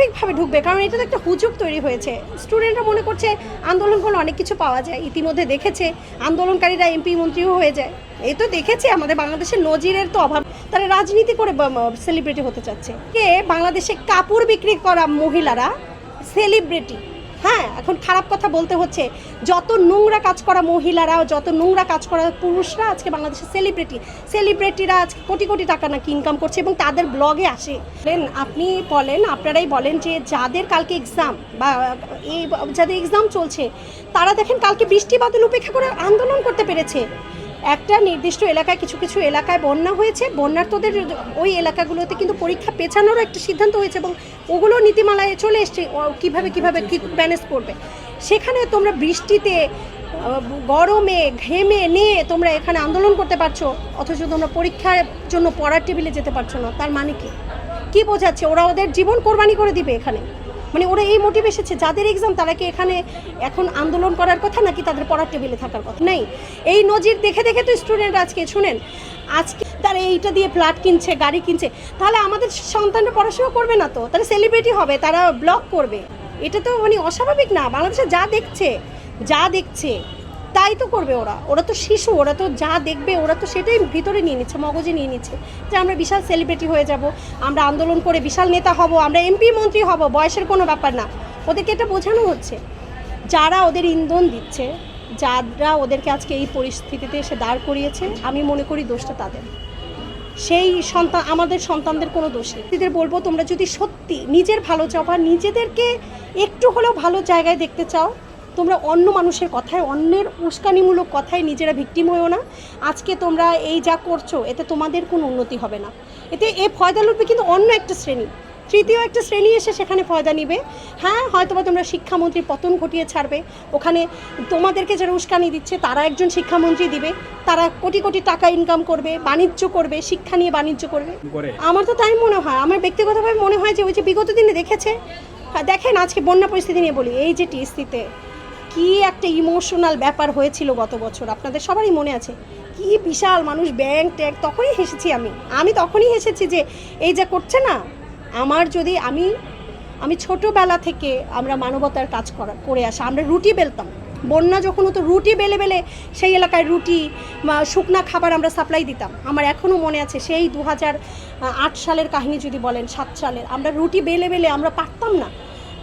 স্বাভাবিকভাবে ঢুকবে, কারণ এটা তো একটা হুজুগ তৈরি হয়েছে। স্টুডেন্টরা মনে করছে আন্দোলন করলে অনেক কিছু পাওয়া যায়, ইতিমধ্যে দেখেছে আন্দোলনকারীরা এমপি মন্ত্রীও হয়ে যায়। এই তো দেখেছি আমাদের বাংলাদেশের নজিরের তো অভাব। তারা রাজনীতি করে সেলিব্রিটি হতে চাচ্ছে। কে বাংলাদেশে কাপড় বিক্রি করা মহিলারা সেলিব্রিটি। হ্যাঁ, এখন খারাপ কথা বলতে হচ্ছে, যত নোংরা কাজ করা মহিলারা, যত নোংরা কাজ করা পুরুষরা আজকে বাংলাদেশের সেলিব্রিটিরা আজকে কোটি কোটি টাকা নাকি ইনকাম করছে এবং তাদের ব্লগে আসে। আপনি বলেন, আপনারাই বলেন যে যাদের কালকে এক্সাম বা এই যাদের এক্সাম চলছে তারা দেখেন কালকে বৃষ্টি বাদল উপেক্ষা করে আন্দোলন করতে পেরেছে। একটা নির্দিষ্ট এলাকায় কিছু কিছু এলাকায় বন্যা হয়েছে, বন্যার্তদের ওই এলাকাগুলোতে কিন্তু পরীক্ষা পেছানোরও একটা সিদ্ধান্ত হয়েছে এবং ওগুলো নীতিমালায় চলে এসছে কীভাবে কী ম্যানেজ করবে। সেখানে তোমরা বৃষ্টিতে গরমে ঘেমে নিয়ে তোমরা এখানে আন্দোলন করতে পারছো, অথচ তোমরা পরীক্ষার জন্য পড়ার টেবিলে যেতে পারছো না। তার মানে কি বোঝাচ্ছে? ওরা ওদের জীবন কোরবানি করে দিবে এখানে, মানে ওরা এই মোটিভ এসেছে। যাদের এক্সাম তারা কি এখানে এখন আন্দোলন করার কথা নাকি তাদের পড়ার টেবিলে থাকার কথা? নেই। এই নজির দেখে দেখে তো স্টুডেন্ট আজকে শুনেন, আজকে তারা এইটা দিয়ে ফ্ল্যাট কিনছে, গাড়ি কিনছে, তাহলে আমাদের সন্তানরা পড়াশোনা করবে না তো, তারা সেলিব্রিটি হবে, তারা ব্লগ করবে। এটা তো মানে অস্বাভাবিক না। বাংলাদেশে যা দেখছে তাই তো করবে ওরা তো শিশু, ওরা তো যা দেখবে ওরা তো সেটাই ভিতরে নিয়ে নিচ্ছে, মগজে নিয়ে নিচ্ছে যে আমরা বিশাল সেলিব্রিটি হয়ে যাব, আমরা আন্দোলন করে বিশাল নেতা হব, আমরা এমপি মন্ত্রী হব। বয়সের কোনো ব্যাপার না, ওদেরকে এটা বোঝানো হচ্ছে। যারা ওদের ইন্ধন দিচ্ছে, যারা ওদেরকে আজকে এই পরিস্থিতিতে এসে দাঁড় করিয়েছে, আমি মনে করি দোষটা তাদের। সেই সন্তান, আমাদের সন্তানদের কোনো দোষ নেই। এদের বলবো, তোমরা যদি সত্যি নিজের ভালো চাও বা নিজেদেরকে একটু হলেও ভালো জায়গায় দেখতে চাও, তোমরা অন্য মানুষের কথায়, অন্যের উস্কানিমূলক কথায় নিজেরা ভিকটিম হয়েও না। আজকে তোমরা এই যা করছো এতে তোমাদের কোনো উন্নতি হবে না, এতে ফয়দা লুটবে কিন্তু অন্য একটা শ্রেণী, তৃতীয় একটা শ্রেণী এসে সেখানে ফয়দা নিবে। হ্যাঁ, হয়তোবা তোমরা শিক্ষামন্ত্রী পতন ঘটিয়ে ছাড়বে, ওখানে তোমাদেরকে যারা উস্কানি দিচ্ছে তারা একজন শিক্ষামন্ত্রী দিবে, তারা কোটি কোটি টাকা ইনকাম করবে, বাণিজ্য করবে, শিক্ষা নিয়ে বাণিজ্য করবে। আমার তো তাই মনে হয়, আমার ব্যক্তিগতভাবে মনে হয় যে ওই যে বিগত দিনে দেখেছে। হ্যাঁ, দেখেন আজকে বন্যা পরিস্থিতি নিয়ে বলি, এই যে টিএসসিতে কি একটা ইমোশনাল ব্যাপার হয়েছিল গত বছর, আপনাদের সবারই মনে আছে। কি বিশাল মানুষ, ব্যাংক ট্যাঙ্ক, তখনই হেসেছি আমি তখনই হেসেছি যে এই যা করছে না। আমার যদি আমি ছোটোবেলা থেকে আমরা মানবতার কাজ করে আসা, আমরা রুটি বেলতাম, বন্যা যখন হতো রুটি বেলে সেই এলাকায় রুটি শুকনা খাবার আমরা সাপ্লাই দিতাম। আমার এখনও মনে আছে সেই 2008 সালের কাহিনী যদি বলেন, 7 সালের, আমরা রুটি বেলে আমরা পারতাম না,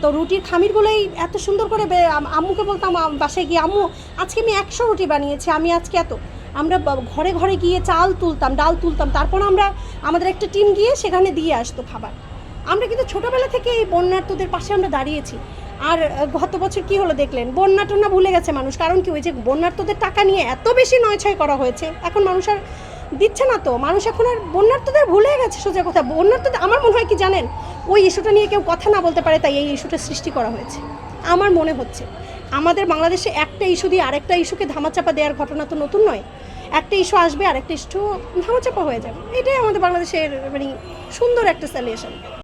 তো রুটির খামিরগুলোই এত সুন্দর করে আম্মুকে বলতাম বাসায় গিয়ে, আম্মু আজকে আমি 100 রুটি বানিয়েছি, আমি আজকে এত। আমরা ঘরে ঘরে গিয়ে চাল তুলতাম, ডাল তুলতাম, তারপর আমাদের একটা টিম গিয়ে সেখানে দিয়ে আসতো খাবার। আমরা কিন্তু ছোটোবেলা থেকে এই বন্যার্তদের পাশে আমরা দাঁড়িয়েছি। আর গত বছর কি হলো দেখলেন, বন্যা টন্যা ভুলে গেছে মানুষ। কারণ কি, ওই যে বন্যার্তদের টাকা নিয়ে এত বেশি নয়ছয় করা হয়েছে, এখন মানুষ আর দিচ্ছে না। তো মানুষ এখন আর বন্যার্তদের ভুলে গেছে। সোজা কথা, বন্যার্তদের আমার মনে হয় কি জানেন, ওই ইস্যুটা নিয়ে কেউ কথা না বলতে পারে, তাই এই ইস্যুটা সৃষ্টি করা হয়েছে। আমার মনে হচ্ছে আমাদের বাংলাদেশে একটা ইস্যু দিয়ে আরেকটা ইস্যুকে ধামাচাপা দেওয়ার ঘটনা তো নতুন নয়। একটা ইস্যু আসবে, আরেকটা ইস্যু ধামাচাপা হয়ে যাবে। এটাই আমাদের বাংলাদেশের মানে সুন্দর একটা সলিউশন।